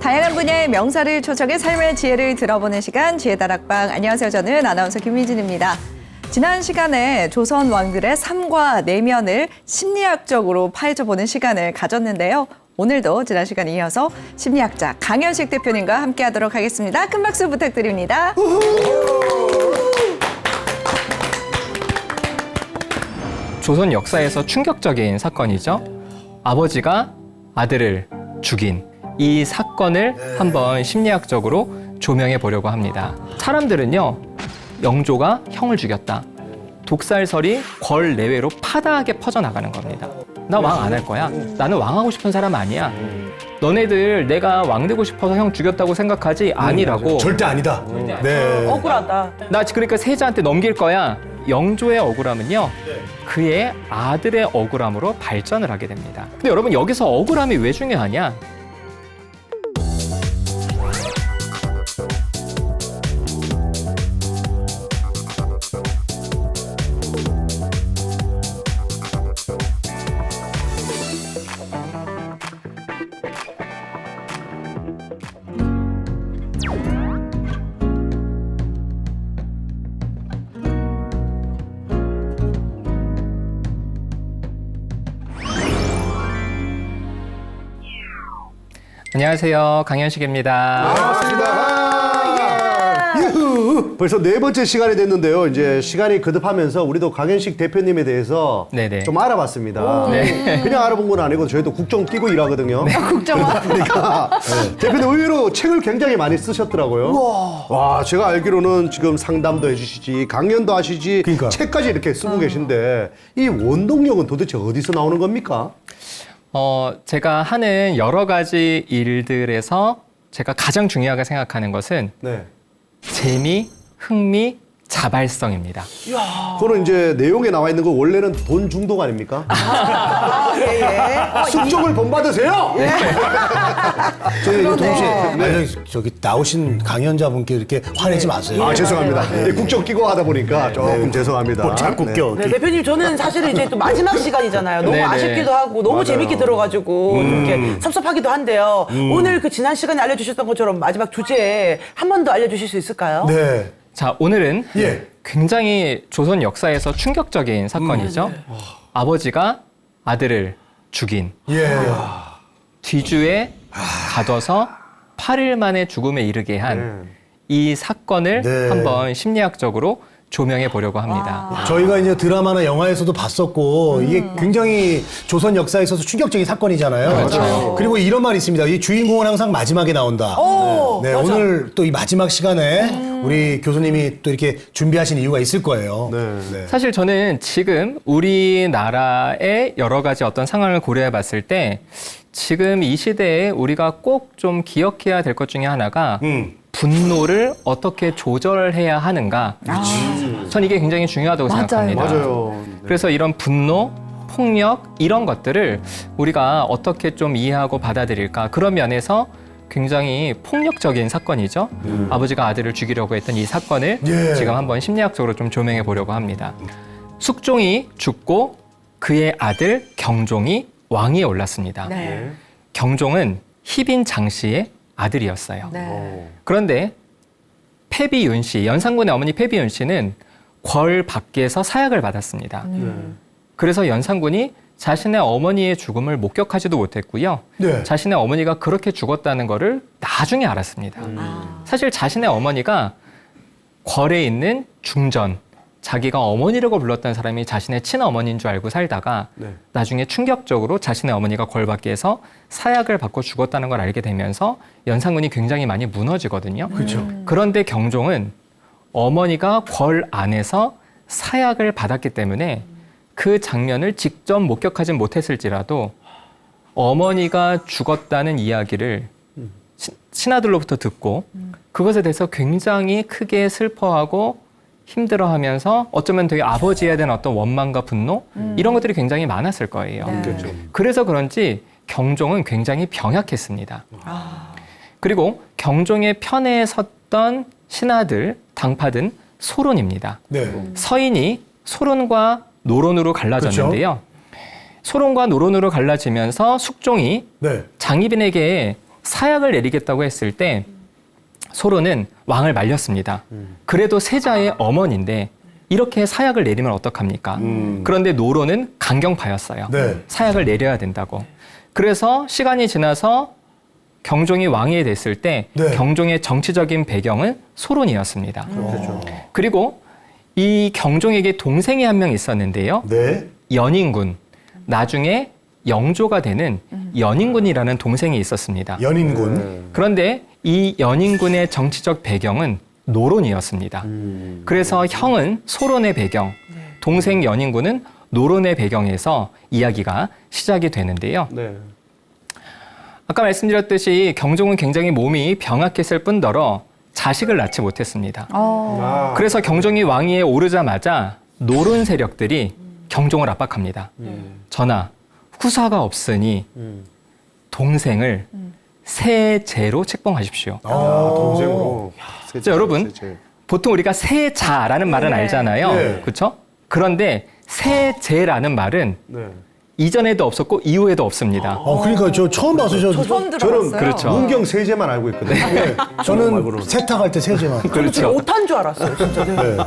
다양한 분야의 명사를 초청해 삶의 지혜를 들어보는 시간 지혜다락방. 안녕하세요. 저는 아나운서 김희진입니다. 지난 시간에 조선 왕들의 삶과 내면을 심리학적으로 파헤쳐보는 시간을 가졌는데요. 오늘도 지난 시간에 이어서 심리학자 강현식 대표님과 함께하도록 하겠습니다. 큰 박수 부탁드립니다. 조선 역사에서 충격적인 사건이죠. 아버지가 아들을 죽인 이 사건을 한번 심리학적으로 조명해 보려고 합니다. 사람들은요, 영조가 형을 죽였다. 독살설이 궐 내외로 파다하게 퍼져나가는 겁니다. 나 왕 안 할 거야. 나는 왕하고 싶은 사람 아니야. 너네들 내가 왕 되고 싶어서 형 죽였다고 생각하지? 아니라고. 절대 아니다. 네. 억울하다. 나 그러니까 세자한테 넘길 거야. 영조의 억울함은요, 그의 아들의 억울함으로 발전을 하게 됩니다. 근데 여러분, 여기서 억울함이 왜 중요하냐? 안녕하세요. 강현식입니다. 반갑습니다. 유후. 벌써 네 번째 시간이 됐는데요. 이제 시간이 거듭하면서 우리도 강현식 대표님에 대해서 네네. 좀 알아봤습니다. 그냥 알아본 건 아니고 저희도 국정 끼고 일하거든요. 국정화. 그러니까 대표님 의외로 책을 굉장히 많이 쓰셨더라고요. 와, 제가 알기로는 지금 상담도 해주시지, 강연도 하시지, 그러니까. 책까지 이렇게 쓰고 계신데 이 원동력은 도대체 어디서 나오는 겁니까? 제가 하는 여러 가지 일들에서 제가 가장 중요하게 생각하는 것은 네. 재미, 흥미, 자발성입니다. 그거는 이제 내용에 나와 있는 거 원래는 돈 중독 아닙니까? 숙종을 본받으세요! 저희 동시에 아니, 저기 나오신 강연자분께 이렇게 화내지 마세요. 아, 죄송합니다. 네, 국정 끼고 하다 보니까 조금 죄송합니다. 뭐 자꾸 껴. 네, 대표님, 저는 사실은 이제 또 마지막 시간이잖아요. 너무 네네. 아쉽기도 하고 너무 맞아요. 재밌게 들어가지고 이렇게 섭섭하기도 한데요. 오늘 그 지난 시간에 알려주셨던 것처럼 마지막 주제 한 번 더 알려주실 수 있을까요? 네. 자, 오늘은 예. 굉장히 조선 역사에서 충격적인 사건이죠. 아버지가 아들을 죽인, 예. 뒤주에 가둬서 8일 만에 죽음에 이르게 한 이 사건을 네. 한번 심리학적으로 조명해 보려고 합니다. 저희가 이제 드라마나 영화에서도 봤었고 이게 굉장히 조선 역사에 있어서 충격적인 사건이잖아요. 그렇죠. 그리고 이런 말이 있습니다. 이 주인공은 항상 마지막에 나온다. 네, 맞아. 오늘 또 이 마지막 시간에 우리 교수님이 또 이렇게 준비하신 이유가 있을 거예요. 네. 사실 저는 지금 우리나라의 여러 가지 어떤 상황을 고려해 봤을 때 지금 이 시대에 우리가 꼭 좀 기억해야 될 것 중에 하나가 분노를 어떻게 조절해야 하는가. 전 이게 굉장히 중요하다고 맞아요. 생각합니다. 맞아요. 그래서 이런 분노, 폭력 이런 것들을 우리가 어떻게 좀 이해하고 받아들일까. 그런 면에서 굉장히 폭력적인 사건이죠. 아버지가 아들을 죽이려고 했던 이 사건을 예. 지금 한번 심리학적으로 좀 조명해 보려고 합니다. 숙종이 죽고 그의 아들 경종이 왕위에 올랐습니다. 네. 경종은 희빈 장씨의 아들이었어요. 네. 그런데 패비윤 씨, 연산군의 어머니 패비윤 씨는 궐 밖에서 사약을 받았습니다. 그래서 연산군이 자신의 어머니의 죽음을 목격하지도 못했고요. 네. 자신의 어머니가 그렇게 죽었다는 거를 나중에 알았습니다. 사실 자신의 어머니가 궐에 있는 중전, 자기가 어머니라고 불렀던 사람이 자신의 친어머니인 줄 알고 살다가 네. 나중에 충격적으로 자신의 어머니가 궐 밖에서 사약을 받고 죽었다는 걸 알게 되면서 연산군이 굉장히 많이 무너지거든요. 그렇죠. 그런데 경종은 어머니가 궐 안에서 사약을 받았기 때문에 그 장면을 직접 목격하진 못했을지라도 어머니가 죽었다는 이야기를 신하들로부터 듣고 그것에 대해서 굉장히 크게 슬퍼하고 힘들어하면서 어쩌면 되게 아버지에 대한 어떤 원망과 분노 이런 것들이 굉장히 많았을 거예요. 그렇죠. 그래서 그런지 경종은 굉장히 병약했습니다. 그리고 경종의 편에 섰던 신하들, 당파든 소론입니다. 네. 서인이 소론과 노론으로 갈라졌는데요. 소론과 노론으로 갈라지면서 숙종이 네. 장희빈에게 사약을 내리겠다고 했을 때 소로는 왕을 말렸습니다. 그래도 세자의 어머니인데 이렇게 사약을 내리면 어떡합니까? 그런데 노로는 강경파였어요. 네. 사약을 내려야 된다고. 그래서 시간이 지나서 경종이 왕이 됐을 때 네. 경종의 정치적인 배경은 소론이었습니다. 그리고 이 경종에게 동생이 한 명 있었는데요. 네. 연인군. 나중에 영조가 되는 연인군이라는 동생이 있었습니다. 연인군. 그런데 이 연인군의 정치적 배경은 노론이었습니다. 그래서 형은 소론의 배경, 동생 연인군은 노론의 배경에서 이야기가 시작이 되는데요. 네. 아까 말씀드렸듯이 경종은 굉장히 몸이 병약했을 뿐더러 자식을 낳지 못했습니다. 그래서 경종이 왕위에 오르자마자 노론 세력들이 경종을 압박합니다. 전하, 후사가 없으니 동생을 세제로 책봉하십시오. 동생으로. 자, 여러분, 보통 우리가 세자라는 말은 알잖아요. 네. 그렇죠? 그런데 세제라는 말은 네. 이전에도 없었고 이후에도 없습니다. 그러니까 저 처음 봐서 저 처음 들어봤어요. 그렇죠. 문경 세제만 알고 있거든요. 네. 저는 세탁할 때 세제만. 그렇죠. 오탄 줄 알았어요, 진짜. 네. 네.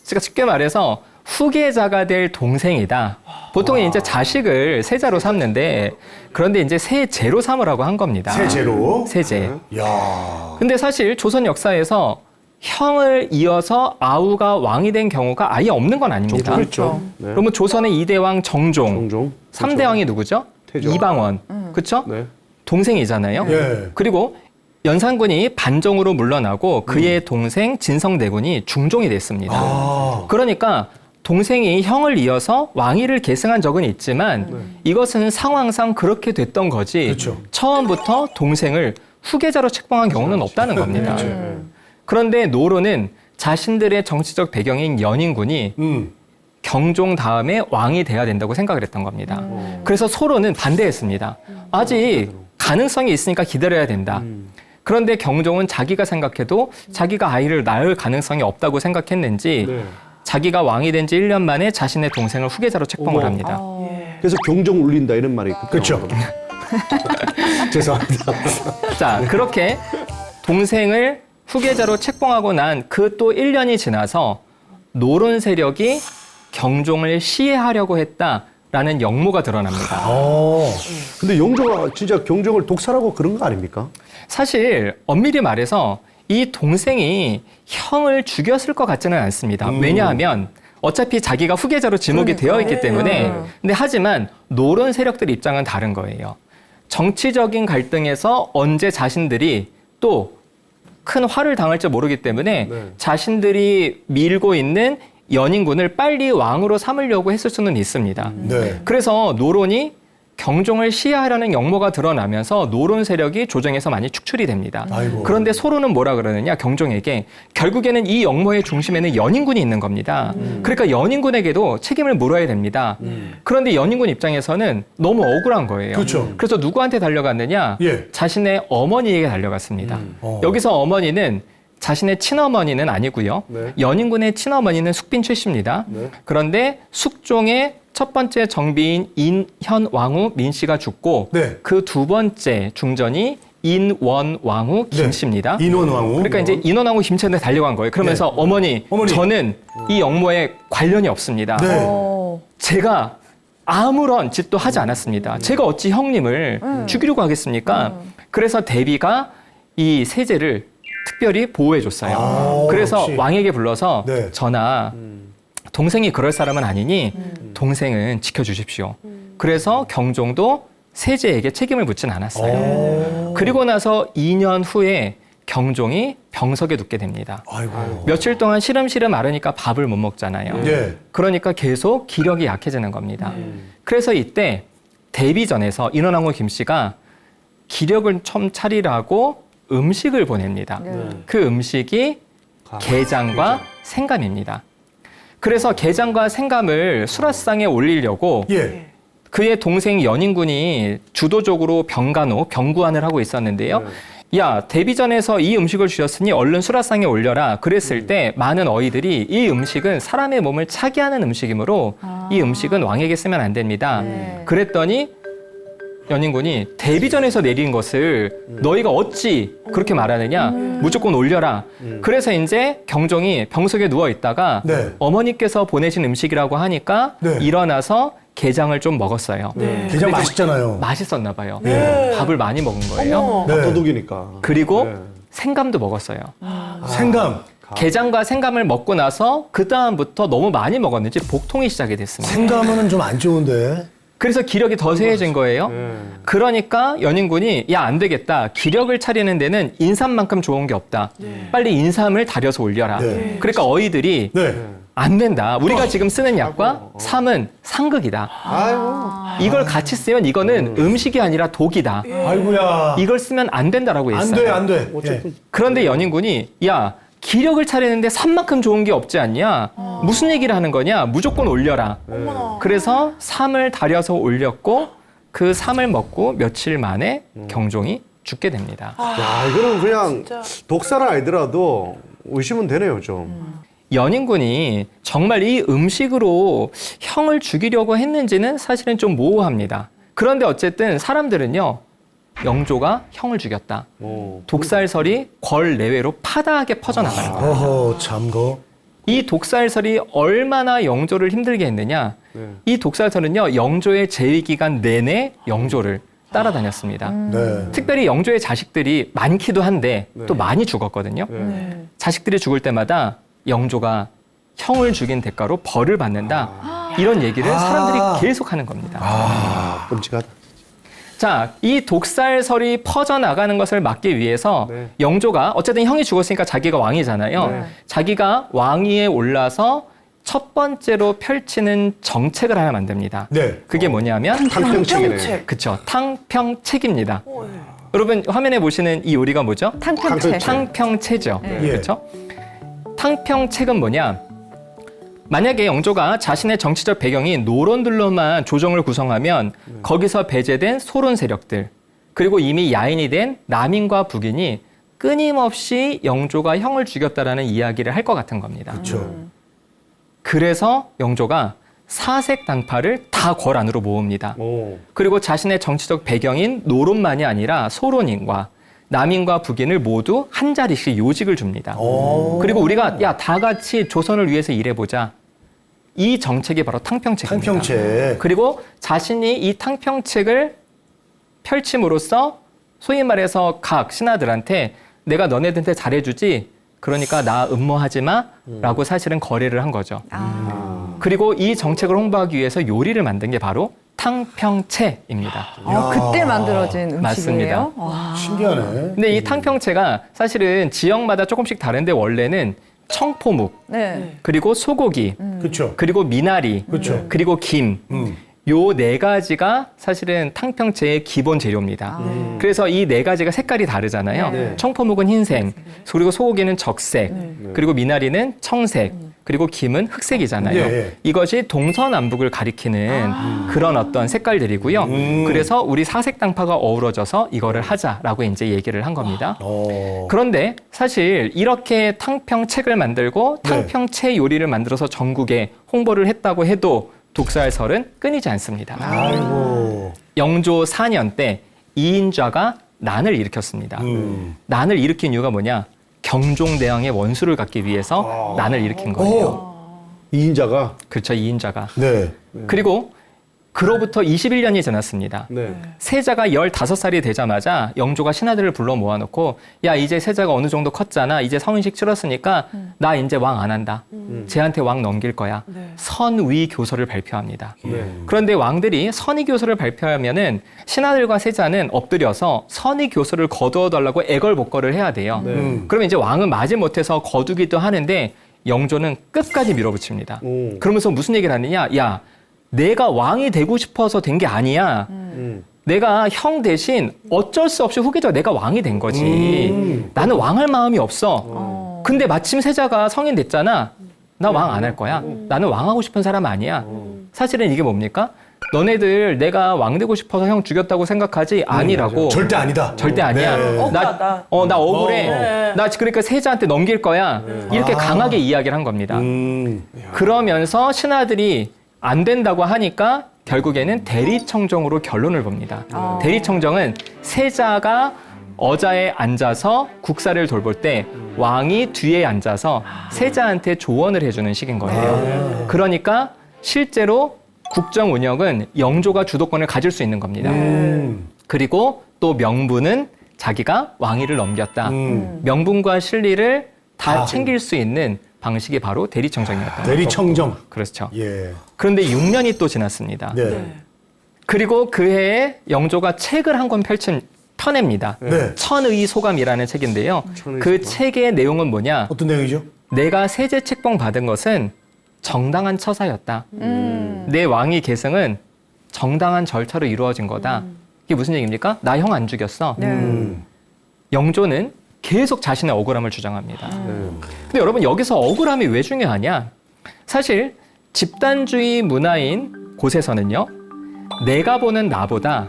제가 쉽게 말해서 후계자가 될 동생이다. 보통 이제 자식을 세자로 삼는데 그런데 이제 세제로 삼으라고 한 겁니다. 세제로. 세제. 야. 근데 사실 조선 역사에서 형을 이어서 아우가 왕이 된 경우가 아예 없는 건 아닙니다. 그렇죠. 네. 그러면 조선의 2대 왕 정종, 종종. 3대 왕이 누구죠? 태조. 이방원. 그렇죠? 네. 동생이잖아요. 예. 그리고 연산군이 반정으로 물러나고 그의 동생 진성대군이 중종이 됐습니다. 그러니까 동생이 형을 이어서 왕위를 계승한 적은 있지만 이것은 상황상 그렇게 됐던 거지 그렇죠. 처음부터 동생을 후계자로 책봉한 경우는 없다는 겁니다. 그런데 노로는 자신들의 정치적 배경인 연인군이 경종 다음에 왕이 돼야 된다고 생각을 했던 겁니다. 그래서 소로는 반대했습니다. 아직 가능성이 있으니까 기다려야 된다. 그런데 경종은 자기가 생각해도 자기가 아이를 낳을 가능성이 없다고 생각했는지 네. 자기가 왕이 된 지 1년 만에 자신의 동생을 후계자로 책봉을 어머. 합니다. 그래서 경종 울린다 이런 말이 있거든요. 그렇죠. 죄송합니다. 자, 그렇게 동생을 후계자로 책봉하고 난 그 또 1년이 지나서 노론 세력이 경종을 시해하려고 했다라는 역모가 드러납니다. 근데 영조가 진짜 경종을 독살하고 그런 거 아닙니까? 사실 엄밀히 말해서 이 동생이 형을 죽였을 것 같지는 않습니다. 왜냐하면 어차피 자기가 후계자로 지목이 되어 있기 때문에. 근데 하지만 노론 세력들 입장은 다른 거예요. 정치적인 갈등에서 언제 자신들이 또 큰 화를 당할지 모르기 때문에 네. 자신들이 밀고 있는 연인군을 빨리 왕으로 삼으려고 했을 수는 있습니다. 네. 그래서 노론이 경종을 시해하려는 역모가 드러나면서 노론 세력이 조정에서 많이 축출이 됩니다. 아이고. 그런데 소로는 뭐라 그러느냐, 경종에게 결국에는 이 역모의 중심에는 연인군이 있는 겁니다. 그러니까 연인군에게도 책임을 물어야 됩니다. 그런데 연인군 입장에서는 너무 억울한 거예요. 그렇죠. 그래서 누구한테 달려갔느냐? 예. 자신의 어머니에게 달려갔습니다. 여기서 어머니는 자신의 친어머니는 아니고요. 네. 연인군의 친어머니는 숙빈 최씨입니다. 그런데 숙종의 첫 번째 정비인 인현왕후 민씨가 죽고 네. 그 두 번째 중전이 인원왕후 김씨입니다. 인원왕후. 그러니까 이제 인원왕후 김씨한테 달려간 거예요. 그러면서 어머니, 저는 이 역모에 관련이 없습니다. 네. 제가 아무런 짓도 하지 않았습니다. 제가 어찌 형님을 죽이려고 하겠습니까? 그래서 대비가 이 세제를 특별히 보호해줬어요. 그래서 역시. 왕에게 불러서 네. 전하, 동생이 그럴 사람은 아니니 동생은 지켜주십시오. 그래서 경종도 세제에게 책임을 묻진 않았어요. 그리고 나서 2년 후에 경종이 병석에 눕게 됩니다. 아이고. 며칠 동안 시름시름 앓으니까 밥을 못 먹잖아요. 예. 그러니까 계속 기력이 약해지는 겁니다. 그래서 이때 데뷔전에서 인원왕후 김씨가 기력을 좀 차리라고 음식을 보냅니다. 그 음식이 게장과 생감입니다. 그래서 게장과 생감을 수라상에 올리려고 예. 그의 동생 연인군이 주도적으로 병구안을 하고 있었는데요. 야, 데뷔전에서 이 음식을 주셨으니 얼른 수라상에 올려라. 그랬을 때 많은 어이들이 이 음식은 사람의 몸을 차게 하는 음식이므로 이 음식은 왕에게 쓰면 안 됩니다. 그랬더니 연인군이 데뷔전에서 내린 것을 너희가 어찌 그렇게 말하느냐 무조건 올려라. 그래서 이제 경종이 병석에 누워 있다가 네. 어머니께서 보내신 음식이라고 하니까 네. 일어나서 게장을 좀 먹었어요. 게장 맛있잖아요. 맛있었나 봐요. 네. 밥을 많이 먹은 거예요. 어머. 네. 도둑이니까. 그리고 네. 생감도 먹었어요. 생감. 게장과 생감을 먹고 나서 그 다음부터 너무 많이 먹었는지 복통이 시작이 됐습니다. 생감은 좀 안 좋은데. 그래서 기력이 더 쇠해진 거예요. 네. 그러니까 연인군이 야, 안 되겠다. 기력을 차리는 데는 인삼만큼 좋은 게 없다. 빨리 인삼을 다려서 올려라. 네. 그러니까 어이들이 네. 안 된다. 우리가 지금 쓰는 약과 삼은 상극이다. 아이고. 이걸 같이 쓰면 이거는 음식이 아니라 독이다. 아이고야. 이걸 쓰면 안 된다라고 안 했어요. 돼, 안 돼. 어쨌든. 그런데 연인군이 야, 기력을 차리는데 삼만큼 좋은 게 없지 않냐? 무슨 얘기를 하는 거냐? 무조건 올려라. 그래서 삼을 다려서 올렸고 그 삼을 먹고 며칠 만에 경종이 죽게 됩니다. 야, 이거는 그냥 독사는 아니더라도 의심은 되네요, 좀. 연인군이 정말 이 음식으로 형을 죽이려고 했는지는 사실은 좀 모호합니다. 그런데 어쨌든 사람들은요, 영조가 형을 죽였다. 오. 독살설이 궐 내외로 파다하게 퍼져나가는 거예요. 어허, 참거. 이 독살설이 얼마나 영조를 힘들게 했느냐. 네. 이 독살설은요, 영조의 재위 기간 내내 영조를 따라다녔습니다. 네. 특별히 영조의 자식들이 많기도 한데 또 네. 많이 죽었거든요. 네. 자식들이 죽을 때마다 영조가 형을 죽인 대가로 벌을 받는다. 이런 얘기를 사람들이 계속 하는 겁니다. 아, 끔찍하다. 자, 이 독살설이 퍼져나가는 것을 막기 위해서 네. 영조가 어쨌든 형이 죽었으니까 자기가 왕이잖아요. 네. 자기가 왕위에 올라서 첫 번째로 펼치는 정책을 하나 만듭니다. 네. 그게 뭐냐면 탕평책이네. 그쵸, 탕평책입니다. 여러분 화면에 보시는 이 요리가 뭐죠? 탕평채. 탕평채죠. 예. 그렇죠? 탕평책은 뭐냐? 만약에 영조가 자신의 정치적 배경이 노론들로만 조정을 구성하면 거기서 배제된 소론 세력들 그리고 이미 야인이 된 남인과 북인이 끊임없이 영조가 형을 죽였다라는 이야기를 할 것 같은 겁니다. 그렇죠. 그래서 영조가 사색 당파를 다 궐 안으로 모읍니다. 오. 그리고 자신의 정치적 배경인 노론만이 아니라 소론인과 남인과 북인을 모두 한 자리씩 요직을 줍니다. 오. 그리고 우리가 야, 다 같이 조선을 위해서 일해보자. 이 정책이 바로 탕평책입니다. 탕평채. 그리고 자신이 이 탕평책을 펼침으로써 소위 말해서 각 신하들한테 내가 너네들한테 잘해주지 그러니까 나 음모하지 마라고 사실은 거래를 한 거죠. 그리고 이 정책을 홍보하기 위해서 요리를 만든 게 바로 탕평채입니다. 그때 만들어진 음식이에요. 맞습니다. 와. 신기하네. 근데 이 탕평채가 사실은 지역마다 조금씩 다른데 원래는 청포묵, 네. 그리고 소고기, 그렇죠. 그리고 미나리, 그렇죠. 그리고 김. 요 네 가지가 사실은 탕평채의 기본 재료입니다. 그래서 이 네 가지가 색깔이 다르잖아요. 네. 청포묵은 흰색, 그리고 소고기는 적색, 그리고 미나리는 청색, 그리고 김은 흑색이잖아요. 예, 예. 이것이 동서남북을 가리키는 그런 어떤 색깔들이고요. 그래서 우리 사색당파가 어우러져서 이거를 하자라고 이제 얘기를 한 겁니다. 그런데 사실 이렇게 탕평책을 만들고 네. 탕평채 요리를 만들어서 전국에 홍보를 했다고 해도 독살설은 끊이지 않습니다. 아이고. 영조 4년 때 이인좌가 난을 일으켰습니다. 난을 일으킨 이유가 뭐냐? 경종대왕의 원수를 갖기 위해서 난을 일으킨 거예요. 이인자가. 그렇죠, 이인좌가. 네. 그리고 그로부터 21년이 지났습니다. 네. 세자가 15살이 되자마자 영조가 신하들을 불러 모아놓고 야, 이제 세자가 어느 정도 컸잖아. 이제 성인식 치렀으니까 나 이제 왕 안 한다. 쟤한테 왕 넘길 거야. 선위 교서를 발표합니다. 네. 그런데 왕들이 선의 교서를 발표하면은 신하들과 세자는 엎드려서 선의 교서를 거두어달라고 애걸복걸을 해야 돼요. 그러면 이제 왕은 마지못해서 거두기도 하는데 영조는 끝까지 밀어붙입니다. 오. 그러면서 무슨 얘기를 하느냐? 야, 내가 왕이 되고 싶어서 된 게 아니야. 내가 형 대신 어쩔 수 없이 후계자 내가 왕이 된 거지. 나는 왕할 마음이 없어. 근데 마침 세자가 성인 됐잖아. 나 왕 안 할 거야. 나는 왕하고 싶은 사람 아니야. 사실은 이게 뭡니까? 너네들 내가 왕 되고 싶어서 형 죽였다고 생각하지? 아니라고. 절대 아니다. 절대 아니야. 네. 억울하다. 나 억울해. 나 그러니까 세자한테 넘길 거야. 이렇게 강하게 이야기를 한 겁니다. 그러면서 신하들이 안 된다고 하니까 결국에는 대리청정으로 결론을 봅니다. 대리청정은 세자가 어자에 앉아서 국사를 돌볼 때 왕이 뒤에 앉아서 세자한테 조언을 해주는 식인 거예요. 그러니까 실제로 국정 운영은 영조가 주도권을 가질 수 있는 겁니다. 그리고 또 명분은 자기가 왕위를 넘겼다. 명분과 실리를 다 챙길 수 있는 방식이 바로 대리청정이었다. 대리청정. 그렇죠. 예. 그런데 6년이 또 지났습니다. 네. 그리고 그 해에 영조가 책을 한 권 펴냅니다. 네. 천의 소감이라는 책인데요. 그 책의 내용은 뭐냐? 어떤 내용이죠? 내가 세제 책봉 받은 것은 정당한 처사였다. 내 왕위 계승은 정당한 절차로 이루어진 거다. 이게 무슨 얘기입니까? 나 형 안 죽였어. 영조는 계속 자신의 억울함을 주장합니다. 근데 여러분 여기서 억울함이 왜 중요하냐? 사실 집단주의 문화인 곳에서는요. 내가 보는 나보다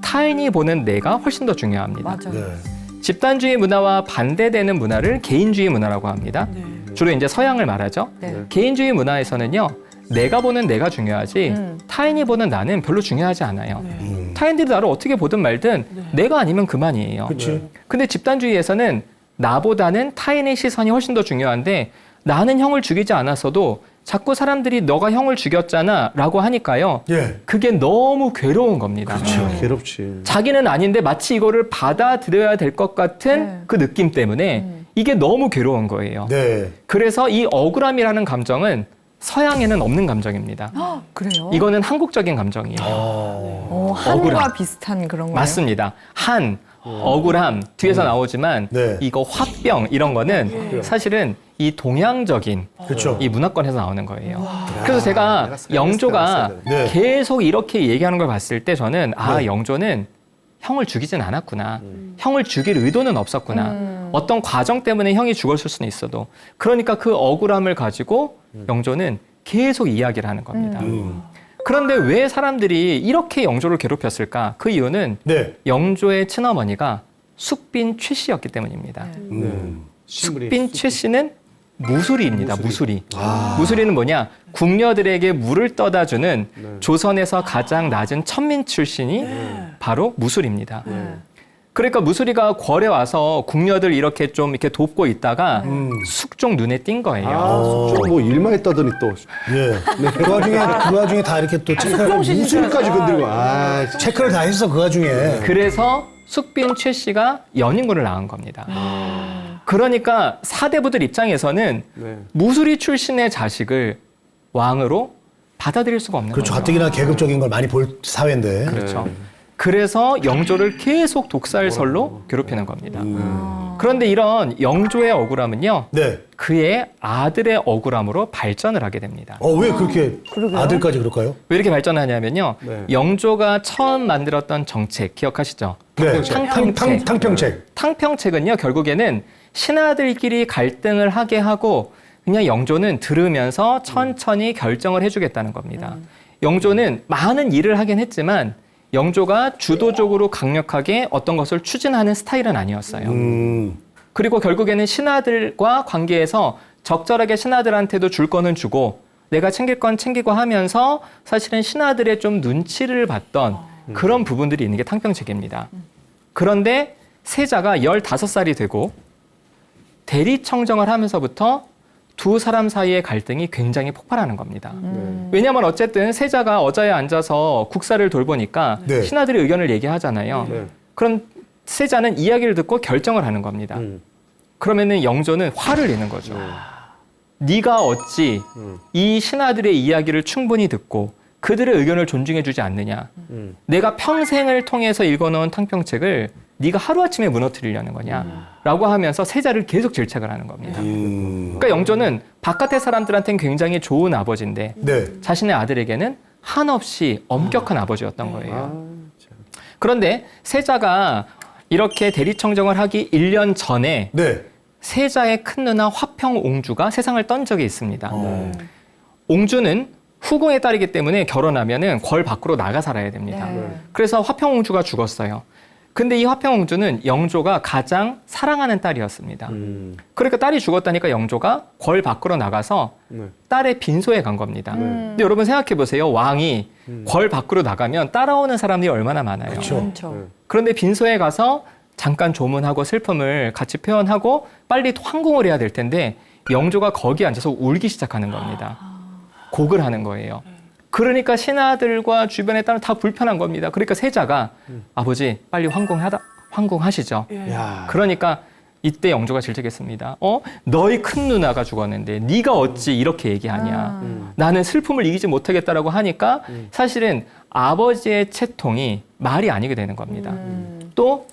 타인이 보는 내가 훨씬 더 중요합니다. 맞아요. 네. 집단주의 문화와 반대되는 문화를 개인주의 문화라고 합니다. 주로 이제 서양을 말하죠. 네. 개인주의 문화에서는요. 내가 보는 내가 중요하지 타인이 보는 나는 별로 중요하지 않아요. 타인들이 나를 어떻게 보든 말든 내가 아니면 그만이에요. 그치. 근데 집단주의에서는 나보다는 타인의 시선이 훨씬 더 중요한데 나는 형을 죽이지 않았어도 자꾸 사람들이 너가 형을 죽였잖아 라고 하니까요. 예. 그게 너무 괴로운 겁니다. 괴롭지. 자기는 아닌데 마치 이거를 받아들여야 될 것 같은 네. 그 느낌 때문에 이게 너무 괴로운 거예요. 네. 그래서 이 억울함이라는 감정은 서양에는 없는 감정입니다. 그래요? 이거는 한국적인 감정이에요. 한과 억울함. 비슷한 그런 거예요? 맞습니다. 억울함 뒤에서 나오지만 네. 이거 화병 이런 거는 사실은 이 동양적인 그렇죠. 이 문화권에서 나오는 거예요. 그래서 제가 영조가 네. 계속 이렇게 얘기하는 걸 봤을 때 저는 네. 영조는 형을 죽이진 않았구나. 형을 죽일 의도는 없었구나. 어떤 과정 때문에 형이 죽었을 수는 있어도. 그러니까 그 억울함을 가지고 영조는 계속 이야기를 하는 겁니다. 그런데 왜 사람들이 이렇게 영조를 괴롭혔을까? 그 이유는 네. 영조의 친어머니가 숙빈 최 씨였기 때문입니다. 숙빈 최 씨는 무술이입니다. 무술이. 무술이는 뭐냐? 궁녀들에게 물을 떠다 주는 조선에서 가장 낮은 천민 출신이 바로 무술입니다. 그러니까 무술이가 궐에 와서 궁녀들 이렇게 좀 이렇게 돕고 있다가 숙종 눈에 띈 거예요. 뭐 일만 했다더니 또 예. 그 와중에 다 이렇게 또 체크를 무술까지 건드리고. 아, 체크를 다 했어 그 와중에. 그래서 숙빈 최 씨가 연인군을 낳은 겁니다. 그러니까 사대부들 입장에서는 무술이 출신의 자식을 왕으로 받아들일 수가 없는 그렇죠. 거죠. 가뜩이나 계급적인 걸 많이 볼 사회인데. 그렇죠. 그래서 영조를 계속 독살설로 괴롭히는 겁니다. 그런데 이런 영조의 억울함은요. 네. 그의 아들의 억울함으로 발전을 하게 됩니다. 왜 그렇게 아들까지 그럴까요? 왜 이렇게 발전하냐면요. 네. 영조가 처음 만들었던 정책 기억하시죠? 네. 탕평책. 탕평책. 탕평책은요. 결국에는 신하들끼리 갈등을 하게 하고 그냥 영조는 들으면서 천천히 결정을 해주겠다는 겁니다. 영조는 많은 일을 하긴 했지만 영조가 주도적으로 강력하게 어떤 것을 추진하는 스타일은 아니었어요. 그리고 결국에는 신하들과 관계에서 적절하게 신하들한테도 줄 거는 주고 내가 챙길 건 챙기고 하면서 사실은 신하들의 좀 눈치를 봤던 그런 부분들이 있는 게 탕평책입니다. 그런데 세자가 15살이 되고 대리청정을 하면서부터 두 사람 사이의 갈등이 굉장히 폭발하는 겁니다. 왜냐하면 어쨌든 세자가 어자에 앉아서 국사를 돌보니까 네. 신하들의 의견을 얘기하잖아요. 그럼 세자는 이야기를 듣고 결정을 하는 겁니다. 그러면은 영조는 화를 내는 거죠. 네가 어찌 이 신하들의 이야기를 충분히 듣고 그들의 의견을 존중해주지 않느냐. 내가 평생을 통해서 읽어놓은 탕평책을 네가 하루아침에 무너뜨리려는 거냐. 라고 하면서 세자를 계속 질책을 하는 겁니다. 그러니까 영조는 바깥의 사람들한테는 굉장히 좋은 아버지인데 네. 자신의 아들에게는 한없이 엄격한 아버지였던 거예요. 그런데 세자가 이렇게 대리청정을 하기 1년 전에 네. 세자의 큰 누나 화평옹주가 세상을 떤 적이 있습니다. 옹주는 후궁의 딸이기 때문에 결혼하면은 궐 밖으로 나가 살아야 됩니다. 네. 그래서 화평옹주가 죽었어요. 근데 이 화평공주는 영조가 가장 사랑하는 딸이었습니다. 그러니까 딸이 죽었다니까 영조가 궐 밖으로 나가서 딸의 빈소에 간 겁니다. 근데 여러분 생각해 보세요. 왕이 궐 밖으로 나가면 따라오는 사람들이 얼마나 많아요. 그렇죠. 그런데 빈소에 가서 잠깐 조문하고 슬픔을 같이 표현하고 빨리 황궁을 해야 될 텐데 영조가 거기 앉아서 울기 시작하는 겁니다. 곡을 하는 거예요. 그러니까 신하들과 주변의 딸은 다 불편한 겁니다. 그러니까 세자가 아버지 빨리 황궁하시죠. 야. 그러니까 이때 영조가 질책했습니다. 너희 큰 누나가 죽었는데 네가 어찌 이렇게 얘기하냐. 나는 슬픔을 이기지 못하겠다라고 하니까 사실은 아버지의 채통이 말이 아니게 되는 겁니다. 또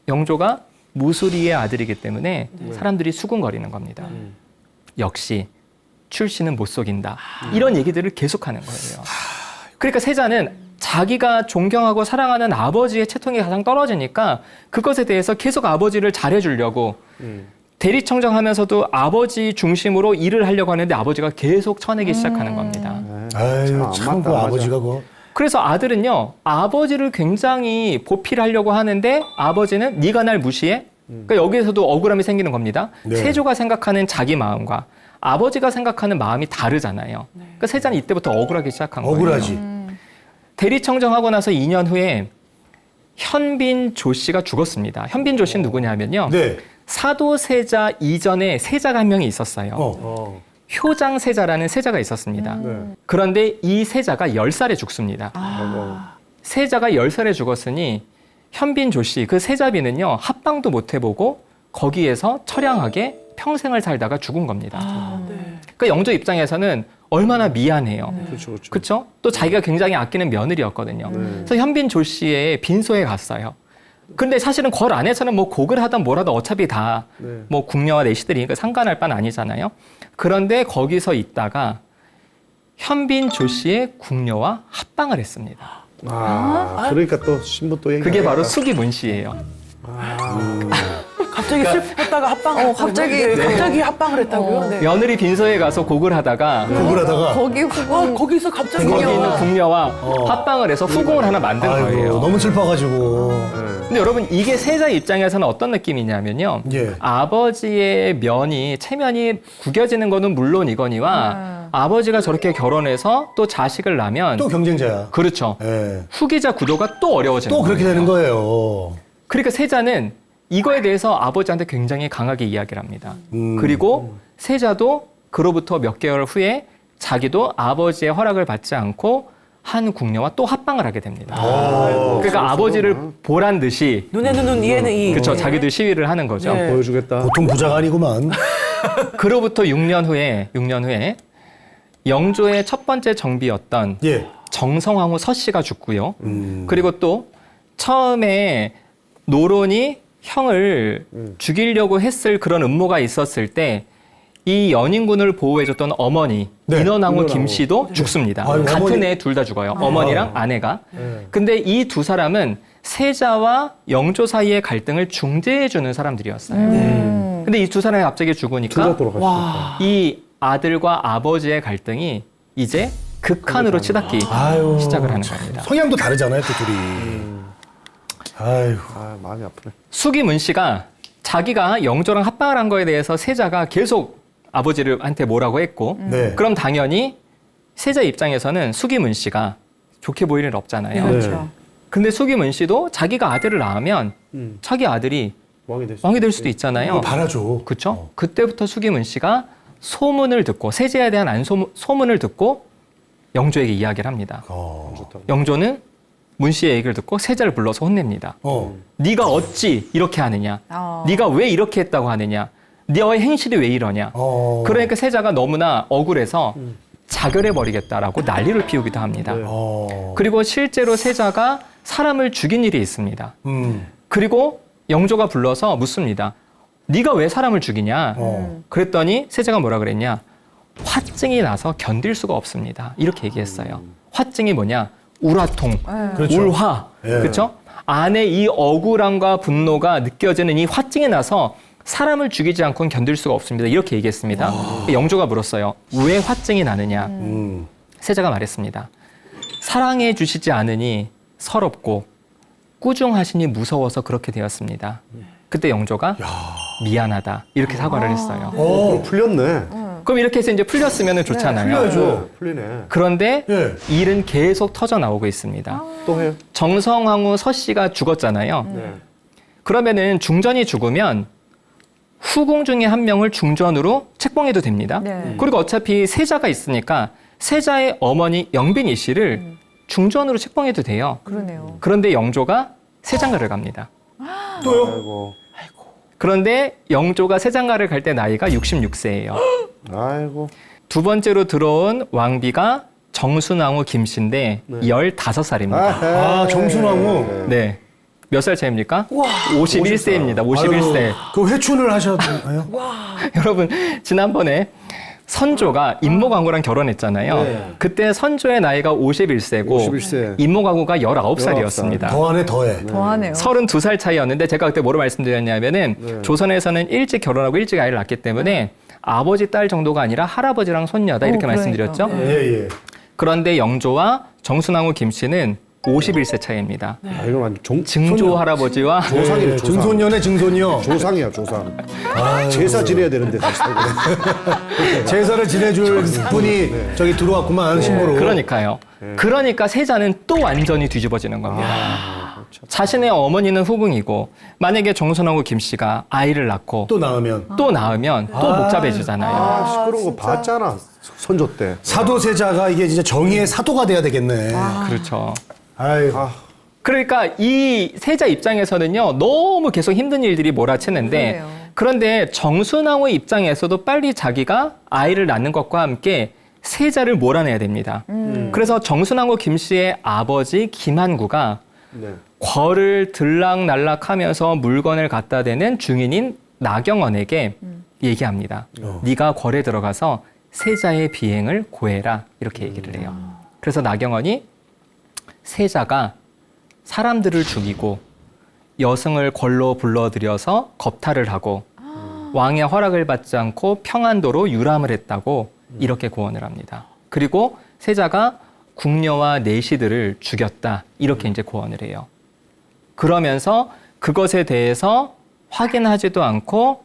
영조가 무수리의 아들이기 때문에 사람들이 수군거리는 겁니다. 역시 출신은 못 속인다. 이런 얘기들을 계속하는 거예요. 그러니까 세자는 자기가 존경하고 사랑하는 아버지의 채통이 가장 떨어지니까 그것에 대해서 계속 아버지를 잘해주려고 대리청정하면서도 아버지 중심으로 일을 하려고 하는데 아버지가 계속 쳐내기 시작하는 겁니다. 아유, 안 참 그 맞다, 아버지가 그 그래서 아들은요, 아버지를 굉장히 보필하려고 하는데 아버지는 네가 날 무시해? 그러니까 여기에서도 억울함이 생기는 겁니다. 네. 세조가 생각하는 자기 마음과 아버지가 생각하는 마음이 다르잖아요. 그러니까 세자는 이때부터 억울하기 시작한 거예요. 억울하지. 대리청정하고 나서 2년 후에 현빈조 씨가 죽었습니다. 현빈조 씨는 누구냐면요. 네. 사도세자 이전에 세자가 한 명이 있었어요. 효장세자라는 세자가 있었습니다. 그런데 이 세자가 10살에 죽습니다. 세자가 10살에 죽었으니 현빈조 씨, 그 세자비는요, 합방도 못 해보고 거기에서 처량하게 평생을 살다가 죽은 겁니다. 그러니까 영조 입장에서는 얼마나 미안해요. 그렇죠, 그렇죠. 그렇죠? 또 자기가 굉장히 아끼는 며느리였거든요. 그래서 현빈조 씨의 빈소에 갔어요. 근데 사실은 궐 안에서는 뭐 곡을 하든 뭘 하든 어차피 다 뭐 궁녀와 내시들이니까 상관할 바는 아니잖아요. 그런데 거기서 있다가 현빈조 씨의 궁녀와 합방을 했습니다. 그러니까 또 신부 또 얘기. 그게 바로 수기문 씨예요. 갑자기 슬펐다가 합방을 갑자기 갑자기 합방을 했다고요? 네. 며느리 빈소에 가서 곡을 하다가 곡을 하다가 거기 후궁 거기서 갑자기 거기 있는 궁녀와 합방을 해서 후궁을 하나 만든 아이고, 거예요. 너무 슬퍼가지고. 근데 여러분 이게 세자 입장에서는 어떤 느낌이냐면요. 예. 아버지의 체면이 구겨지는 거는 물론이거니와 아버지가 저렇게 결혼해서 또 자식을 낳으면 또 경쟁자야. 그렇죠. 예. 후계자 구도가 또 어려워지는 또 그렇게 거예요. 되는 거예요. 그러니까 세자는 이거에 대해서 아버지한테 굉장히 강하게 이야기를 합니다. 그리고 세자도 그로부터 몇 개월 후에 자기도 아버지의 허락을 받지 않고 한 궁녀와 또 합방을 하게 됩니다. 그러니까 아버지를 보란 듯이 눈에는 눈, 이에는 이. 그렇죠. 자기도 시위를 하는 거죠. 네. 보여주겠다. 보통 부자가 아니구만. 그로부터 6년 후에 영조의 첫 번째 정비였던 예. 정성황후 서씨가 죽고요. 그리고 또 처음에 노론이 형을 죽이려고 했을 그런 음모가 있었을 때 이 연인군을 보호해줬던 어머니 네. 인원왕후 김씨도 죽습니다. 아유, 같은 어머니. 해 둘 다 죽어요. 어머니랑 아내가. 근데 이 두 사람은 세자와 영조 사이의 갈등을 중재해주는 사람들이었어요. 근데 이 두 사람이 갑자기 죽으니까 둘다 돌아가셨다. 이 아들과 아버지의 갈등이 이제 극한으로 치닫기 아유, 시작을 하는 겁니다. 성향도 다르잖아요, 또 둘이. 아유. 아, 마음이 아프네. 수기문 씨가 자기가 영조랑 합방을 한 거에 대해서 세자가 계속 아버지한테 뭐라고 했고 네. 그럼 당연히 세자 입장에서는 수기문 씨가 좋게 보일 일 없잖아요. 그렇죠. 근데 수기문 씨도 자기가 아들을 낳으면 자기 아들이 왕이 될 수도 있잖아요. 이거 바라죠. 그렇죠? 그때부터 수기문 씨가 소문을 듣고 세자에 대한 소문을 듣고 영조에게 이야기를 합니다. 영조는 문 씨의 얘기를 듣고 세자를 불러서 혼냅니다. 네가 어찌 이렇게 하느냐? 네가 왜 이렇게 했다고 하느냐? 너의 행실이 왜 이러냐? 그러니까 세자가 너무나 억울해서 자결해버리겠다라고 난리를 피우기도 합니다. 그리고 실제로 세자가 사람을 죽인 일이 있습니다. 그리고 영조가 불러서 묻습니다. 네가 왜 사람을 죽이냐? 그랬더니 세자가 뭐라 그랬냐? 화증이 나서 견딜 수가 없습니다. 이렇게 얘기했어요. 화증이 뭐냐? 우라통, 그렇죠. 울화, 예. 그렇죠? 안에 이 억울함과 분노가 느껴지는 이 화증이 나서 사람을 죽이지 않고는 견딜 수가 없습니다. 이렇게 얘기했습니다. 영조가 물었어요. 왜 화증이 나느냐? 세자가 말했습니다. 사랑해 주시지 않으니 서럽고 꾸중하시니 무서워서 그렇게 되었습니다. 그때 영조가 미안하다 이렇게 사과를 했어요. 그럼 풀렸네. 그럼 이렇게 해서 이제 풀렸으면 좋잖아요. 풀려야죠. 풀리네. 그런데 예. 일은 계속 터져 나오고 있습니다. 또 해요. 정성황후 서씨가 죽었잖아요. 네. 그러면은 중전이 죽으면 후궁 중에 한 명을 중전으로 책봉해도 됩니다. 네. 그리고 어차피 세자가 있으니까 세자의 어머니 영빈이 씨를 중전으로 책봉해도 돼요. 그러네요. 그런데 영조가 세장가를 갑니다. 또요? 아이고. 그런데 영조가 세장가를 갈 때 나이가 66세예요. 아이고. 두 번째로 들어온 왕비가 정순왕후 김씨인데 15살입니다. 아, 정순왕후. 네. 몇 살 차이입니까? 51세입니다. 51세. 그 회춘을 하셨나요? 여러분, 지난번에 선조가 임모광후랑 결혼했잖아요. 네. 그때 선조의 나이가 51세고 51세. 임모광후가 19살이었습니다. 더하네, 더해. 더하네요. 32살 차이였는데 제가 그때 뭐로 말씀드렸냐면은 네. 조선에서는 일찍 결혼하고 일찍 아이를 낳기 때문에 아버지 딸 정도가 아니라 할아버지랑 손녀다 이렇게 그러니까. 말씀드렸죠. 예, 예. 그런데 영조와 정순왕후 김씨는 51세 차이입니다. 아, 이건 완전 증조 할아버지와 조상이네, 조상. 증손녀네, 증손녀. 조상이야, 조상. 제사 지내야 되는데 다시 살고. 제사를 지내줄 분이 저기 들어왔구만, 신부로. 그러니까요. 그러니까 세자는 또 완전히 뒤집어지는 겁니다. 자신의 어머니는 후궁이고 만약에 정순왕후 김씨가 아이를 낳고 또 나오면. 또 낳으면 또 복잡해지잖아요. 아, 시끄러운 거 봤잖아. 선조 때. 사도세자가 이게 진짜 정의의 사도가 돼야 되겠네. 그렇죠. 아이고. 그러니까 이 세자 입장에서는요, 너무 계속 힘든 일들이 몰아치는데, 그러네요. 그런데 정순왕후 입장에서도 빨리 자기가 아이를 낳는 것과 함께 세자를 몰아내야 됩니다. 그래서 정순왕후 김씨의 아버지 김한구가 네. 궐을 들락날락하면서 물건을 갖다 대는 중인인 나경원에게 얘기합니다. 네가 궐에 들어가서 세자의 비행을 고해라 이렇게 얘기를 해요. 그래서 나경원이 세자가 사람들을 죽이고 여승을 궐로 불러들여서 겁탈을 하고 왕의 허락을 받지 않고 평안도로 유람을 했다고 이렇게 고언을 합니다. 그리고 세자가 궁녀와 내시들을 죽였다 이렇게 이제 고언을 해요. 그러면서 그것에 대해서 확인하지도 않고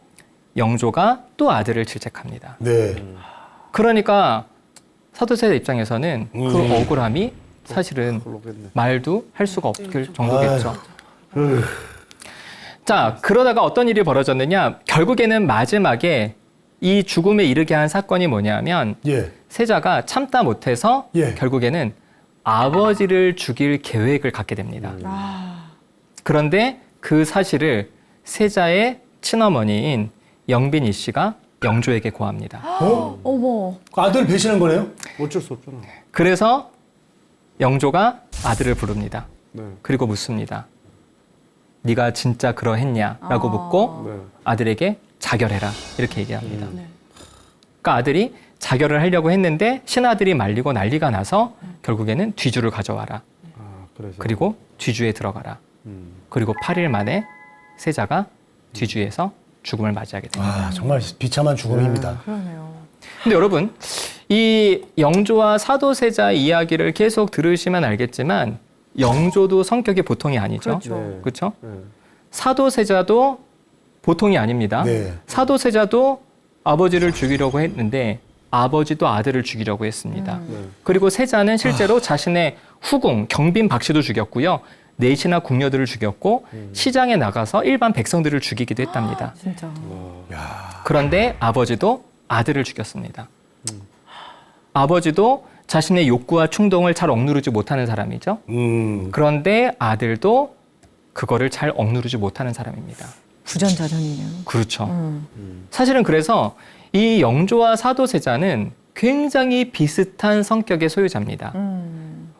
영조가 또 아들을 질책합니다. 네. 그러니까 사도세자 입장에서는 그 억울함이 사실은 그러겠네. 말도 할 수가 없을 정도겠죠. 자, 그러다가 어떤 일이 벌어졌느냐? 결국에는 마지막에 이 죽음에 이르게 한 사건이 뭐냐면 예. 세자가 참다 못해서 예. 결국에는 아버지를 죽일 계획을 갖게 됩니다. 그런데 그 사실을 세자의 친어머니인 영빈이 씨가 영조에게 고합니다. 어? 어머. 그 아들 배신한 거네요? 어쩔 수 없잖아. 그래서 영조가 아들을 부릅니다. 네. 그리고 묻습니다. 네가 진짜 그러했냐라고 묻고 네. 아들에게 자결해라 이렇게 얘기합니다. 그러니까 아들이 자결을 하려고 했는데 신하들이 말리고 난리가 나서 결국에는 뒤주를 가져와라. 아, 그래서. 그리고 뒤주에 들어가라. 그리고 8일 만에 세자가 뒤주에서 죽음을 맞이하게 됩니다. 아, 정말 비참한 죽음입니다. 그러네요. 근데 여러분, 이 영조와 사도세자 이야기를 계속 들으시면 알겠지만 영조도 성격이 보통이 아니죠. 그렇죠. 네. 그렇죠? 네. 사도세자도 보통이 아닙니다. 네. 사도세자도 아버지를 죽이려고 했는데 아버지도 아들을 죽이려고 했습니다. 그리고 세자는 실제로 자신의 후궁 경빈 박씨도 죽였고요. 내시나 궁녀들을 죽였고 시장에 나가서 일반 백성들을 죽이기도 했답니다. 진짜. 그런데 아버지도 아들을 죽였습니다. 아버지도 자신의 욕구와 충동을 잘 억누르지 못하는 사람이죠. 그런데 아들도 그거를 잘 억누르지 못하는 사람입니다. 부전자전이네요. 그렇죠. 사실은 그래서 이 영조와 사도세자는 굉장히 비슷한 성격의 소유자입니다.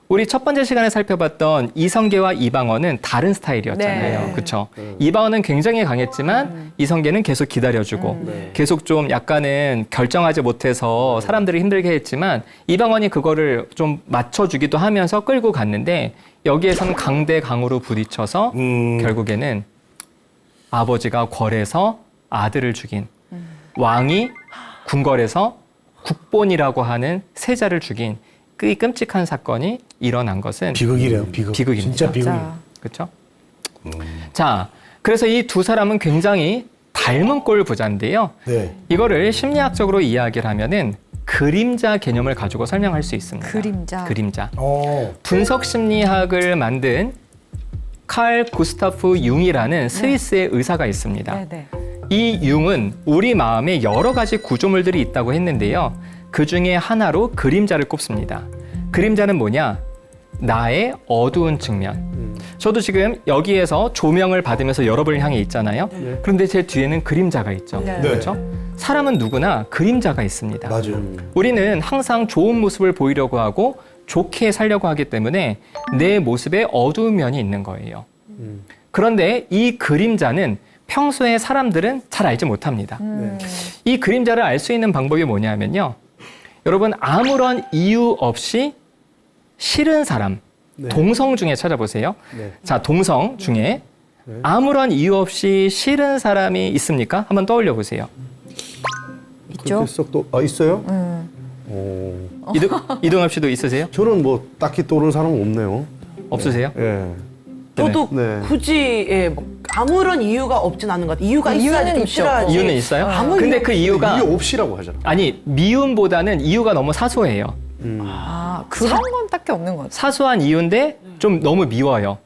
우리 첫 번째 시간에 살펴봤던 이성계와 이방원은 다른 스타일이었잖아요. 네. 그렇죠? 이방원은 굉장히 강했지만 이성계는 계속 기다려주고 계속 좀 약간은 결정하지 못해서 사람들을 힘들게 했지만 이방원이 그거를 좀 맞춰주기도 하면서 끌고 갔는데 여기에서는 강대강으로 부딪혀서 결국에는 아버지가 궐에서 아들을 죽인 왕이 궁궐에서 국본이라고 하는 세자를 죽인 그 끔찍한 사건이 일어난 것은 비극이래요, 비극. 비극입니다. 진짜 비극이에요. 진짜. 그렇죠? 자, 그래서 이 두 사람은 굉장히 닮은 꼴 부자인데요. 네. 이거를 심리학적으로 이야기를 하면은 그림자 개념을 가지고 설명할 수 있습니다. 그림자. 그림자. 어. 분석 심리학을 만든 칼 구스타프 융이라는 스위스의 의사가 있습니다. 네네. 이 융은 우리 마음에 여러 가지 구조물들이 있다고 했는데요. 그 중에 하나로 그림자를 꼽습니다. 그림자는 뭐냐? 나의 어두운 측면. 저도 지금 여기에서 조명을 받으면서 여러분을 향해 있잖아요. 그런데 제 뒤에는 그림자가 있죠. 네. 그렇죠? 사람은 누구나 그림자가 있습니다. 맞아요. 우리는 항상 좋은 모습을 보이려고 하고 좋게 살려고 하기 때문에 내 모습에 어두운 면이 있는 거예요. 그런데 이 그림자는 평소에 사람들은 잘 알지 못합니다. 이 그림자를 알 수 있는 방법이 뭐냐면요. 여러분 아무런 이유 없이 싫은 사람, 동성 중에 찾아보세요. 네. 자, 동성 중에 아무런 이유 없이 싫은 사람이 있습니까? 한번 떠올려 보세요. 있죠? 그렇게 썩 또, 있어요? 이동엽 씨도 있으세요? 저는 뭐 딱히 떠오르는 사람은 없네요. 없으세요? 예. 저도 네. 굳이 뭐 아무런 이유가 없진 않은 것 같아요. 이유가 있어야지 이유는 좀 있죠. 싫어하지. 이유는 있어요? 아무 근데 이유 그 이유가 이유 없이라고 하잖아. 아니 미움보다는 이유가 너무 사소해요. 아, 그런 건 딱히 없는 것 같아요. 사소한 이유인데 좀 너무 미워요.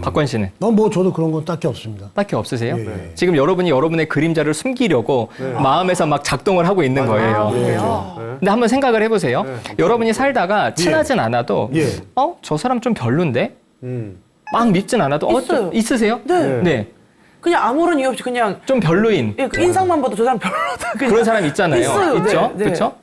박권 씨는 뭐 저도 그런 건 딱히 없습니다. 딱히 없으세요? 예. 지금 여러분이 여러분의 그림자를 숨기려고 마음에서 막 작동을 하고 있는 거예요. 그래요? 근데 한번 생각을 해보세요. 여러분이 살다가 친하진 않아도 예. 저 사람 좀 별론데? 막 밉진 않아도 있어요. 좀 있으세요? 네. 네. 그냥 아무런 이유 없이 그냥 좀 별로인 그 인상만 봐도 저 사람 별로다. 그냥. 그런 사람 있잖아요. 있어요. 있죠? 네, 네. 그렇죠?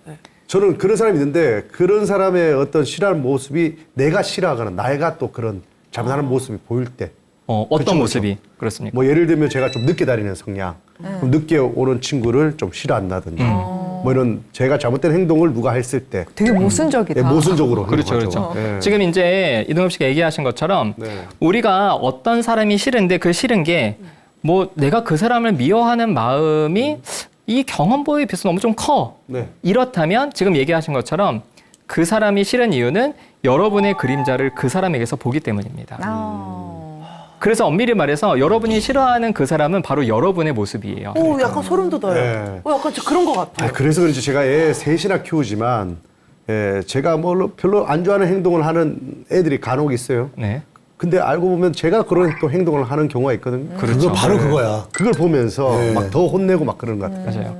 저는 그런 사람이 있는데 그런 사람의 어떤 싫어하는 모습이 내가 싫어하거나 나가 또 그런 잘못하는 모습이 보일 때. 어떤 그쵸, 모습이 그렇습니까? 뭐 예를 들면 제가 좀 늦게 다니는 성향. 그럼 늦게 오는 친구를 좀 싫어한다든지. 뭐 이런 제가 잘못된 행동을 누가 했을 때. 되게 모순적이다. 예, 모순적으로. 그렇죠, 행동하죠. 그렇죠. 예. 지금 이제 이동엽 씨가 얘기하신 것처럼 네. 우리가 어떤 사람이 싫은데 그 싫은 게 뭐 내가 그 사람을 미워하는 마음이 이 경험보에 비해서 너무 좀 커. 네. 이렇다면 지금 얘기하신 것처럼 그 사람이 싫은 이유는 여러분의 그림자를 그 사람에게서 보기 때문입니다. 그래서 엄밀히 말해서 여러분이 싫어하는 그 사람은 바로 여러분의 모습이에요. 오, 약간 소름 돋아요. 네. 약간 저 그런 것 같아요. 그래서 그런지 제가 애 셋이나 키우지만 제가 뭐 별로 안 좋아하는 행동을 하는 애들이 간혹 있어요. 네. 근데 알고 보면 제가 그런 또 행동을 하는 경우가 있거든요. 그거 바로 그거야. 그걸 보면서 네. 막 더 혼내고 막 그러는 것 같아요. 맞아요.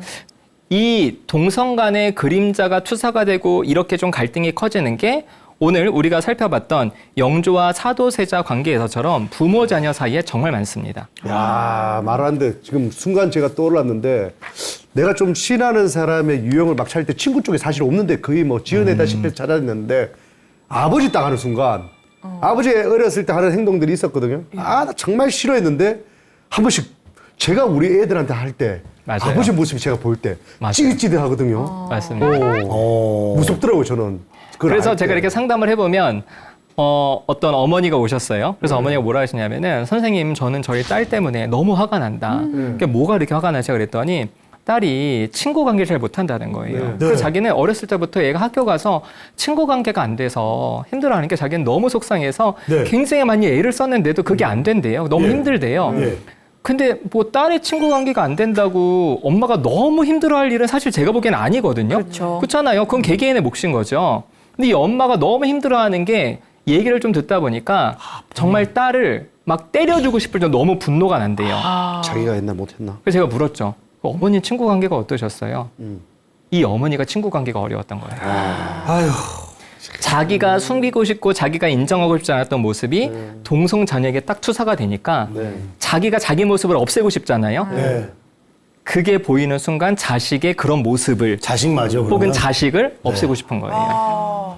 이 동성 간의 그림자가 투사가 되고 이렇게 좀 갈등이 커지는 게 오늘 우리가 살펴봤던 영조와 사도세자 관계에서처럼 부모 자녀 사이에 정말 많습니다. 야, 말하는데 지금 순간 제가 떠올랐는데 내가 좀 친하는 사람의 유형을 막 찾을 때 친구 쪽에 사실 없는데 거의 뭐 지어내다시피 찾았는데 아버지 딱 하는 순간 아버지 어렸을 때 하는 행동들이 있었거든요. 아, 나 정말 싫어했는데 한 번씩 제가 우리 애들한테 할 때 맞아요. 아버지 모습이 제가 볼 때 맞아요. 찌릿찌릿하거든요. 맞습니다. 무섭더라고요, 저는. 그걸 그래서 알 제가 때. 이렇게 상담을 해보면 어떤 어머니가 오셨어요. 그래서 어머니가 뭐라 하시냐면은 선생님 저는 저희 딸 때문에 너무 화가 난다. 그러니까 뭐가 이렇게 화가 나지? 그랬더니 딸이 친구 관계를 잘 못한다는 거예요. 네. 그래서 자기는 어렸을 때부터 얘가 학교 가서 친구 관계가 안 돼서 힘들어하는 게 자기는 너무 속상해서 네. 굉장히 많이 애를 썼는데도 그게 안 된대요. 너무 예. 힘들대요. 예. 근데 뭐 딸의 친구 관계가 안 된다고 엄마가 너무 힘들어할 일은 사실 제가 보기에는 아니거든요. 그렇죠. 그렇잖아요. 그건 개개인의 몫인 거죠. 근데 이 엄마가 너무 힘들어하는 게 얘기를 좀 듣다 보니까 정말 딸을 막 때려주고 싶을 정도 너무 분노가 난대요. 자기가 옛날 못했나? 그래서 제가 물었죠. 어머니 친구 관계가 어떠셨어요? 이 어머니가 친구 관계가 어려웠던 거예요. 아유. 자기가 숨기고 싶고 자기가 인정하고 싶지 않았던 모습이 동성 자녀에게 딱 투사가 되니까 자기가 자기 모습을 없애고 싶잖아요. 네. 그게 보이는 순간 자식의 그런 모습을 자식 맞아. 혹은 그러면? 자식을 없애고 싶은 거예요.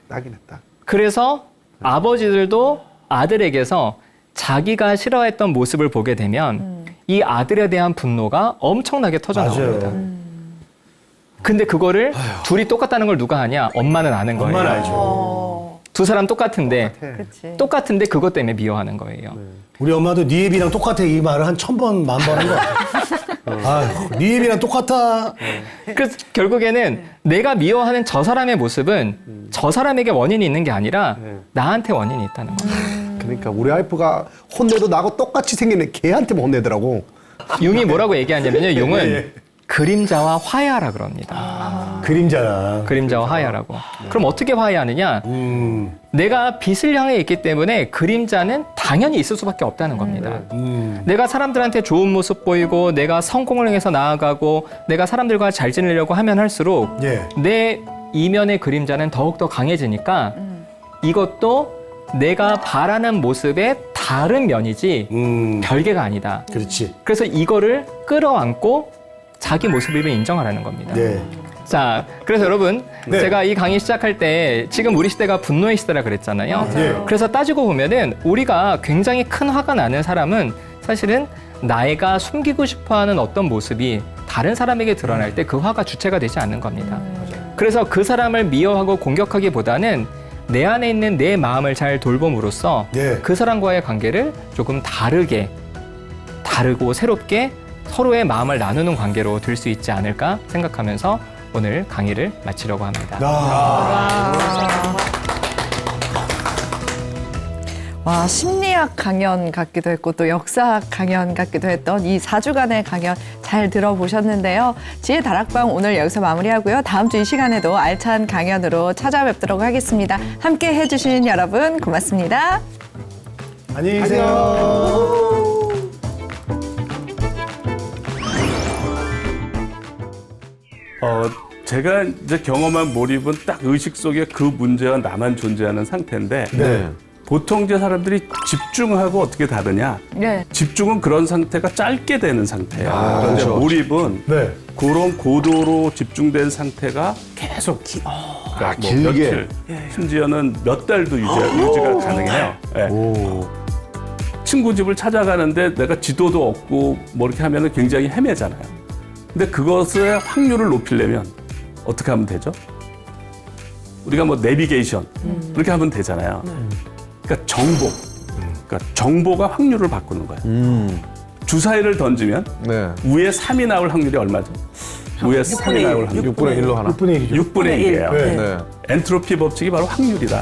딱이네, 딱. 그래서 아버지들도 아들에게서 자기가 싫어했던 모습을 보게 되면 이 아들에 대한 분노가 엄청나게 터져나옵니다. 맞아요. 근데 그거를 둘이 똑같다는 걸 누가 하냐? 엄마는 아는 거예요. 엄마는 알죠. 두 사람 똑같은데 그렇지. 똑같은데 그것 때문에 미워하는 거예요. 우리 엄마도 네 애비랑 똑같아 이 말을 한 1000번, 1000번 한 거 같아. 아유, 네 애비랑 똑같아. 그래서 결국에는 내가 미워하는 저 사람의 모습은 저 사람에게 원인이 있는 게 아니라 나한테 원인이 있다는 거예요. 그러니까 우리 와이프가 혼내도 나하고 똑같이 생긴 걔한테만 혼내더라고. 융이 뭐라고 얘기하냐면요. 융은 그림자와 화해하라 그럽니다. 그림자야. 그림자와 화해하라고. 그럼 어떻게 화해하느냐? 내가 빛을 향해 있기 때문에 그림자는 당연히 있을 수밖에 없다는 겁니다. 내가 사람들한테 좋은 모습 보이고 내가 성공을 향해서 나아가고 내가 사람들과 잘 지내려고 하면 할수록 예. 내 이면의 그림자는 더욱더 강해지니까 이것도 내가 바라는 모습의 다른 면이지 별개가 아니다. 그렇지. 그래서 이거를 끌어안고 자기 모습을 인정하라는 겁니다. 네. 자, 그래서 여러분, 네. 제가 이 강의 시작할 때 지금 우리 시대가 분노의 시대라 그랬잖아요. 네. 그래서 따지고 보면은 우리가 굉장히 큰 화가 나는 사람은 사실은 나이가 숨기고 싶어하는 어떤 모습이 다른 사람에게 드러날 때 그 화가 주체가 되지 않는 겁니다. 그래서 그 사람을 미워하고 공격하기보다는 내 안에 있는 내 마음을 잘 돌봄으로써 네. 그 사람과의 관계를 조금 다르고 새롭게 서로의 마음을 나누는 관계로 될 수 있지 않을까 생각하면서 오늘 강의를 마치려고 합니다. 와, 심리학 강연 같기도 했고 또 역사학 강연 같기도 했던 이 4주간의 강연 잘 들어보셨는데요. 지혜 다락방 오늘 여기서 마무리하고요. 다음 주 이 시간에도 알찬 강연으로 찾아뵙도록 하겠습니다. 함께 해주신 여러분 고맙습니다. 안녕히 계세요. 제가 이제 경험한 몰입은 딱 의식 속에 그 문제와 나만 존재하는 상태인데 네. 보통 이제 사람들이 집중하고 어떻게 다르냐? 네. 집중은 그런 상태가 짧게 되는 상태예요. 그런데 그렇죠. 몰입은 네. 그런 고도로 집중된 상태가 계속 그러니까 뭐 길게. 며칠, 심지어는 몇 달도 유지가 가능해요. 예. 친구 집을 찾아가는데 내가 지도도 없고 뭐 이렇게 하면은 굉장히 헤매잖아요. 근데 그것의 확률을 높이려면 어떻게 하면 되죠? 우리가 뭐 내비게이션 그렇게 하면 되잖아요. 그러니까 정보가 확률을 바꾸는 거예요. 주사위를 던지면 네. 위에 3이 나올 확률이 얼마죠? 위에 3이 나올 확률 6분의 1로 하나. 6분의 1이죠. 6분의 1이에요. 네. 네. 엔트로피 법칙이 바로 확률이다.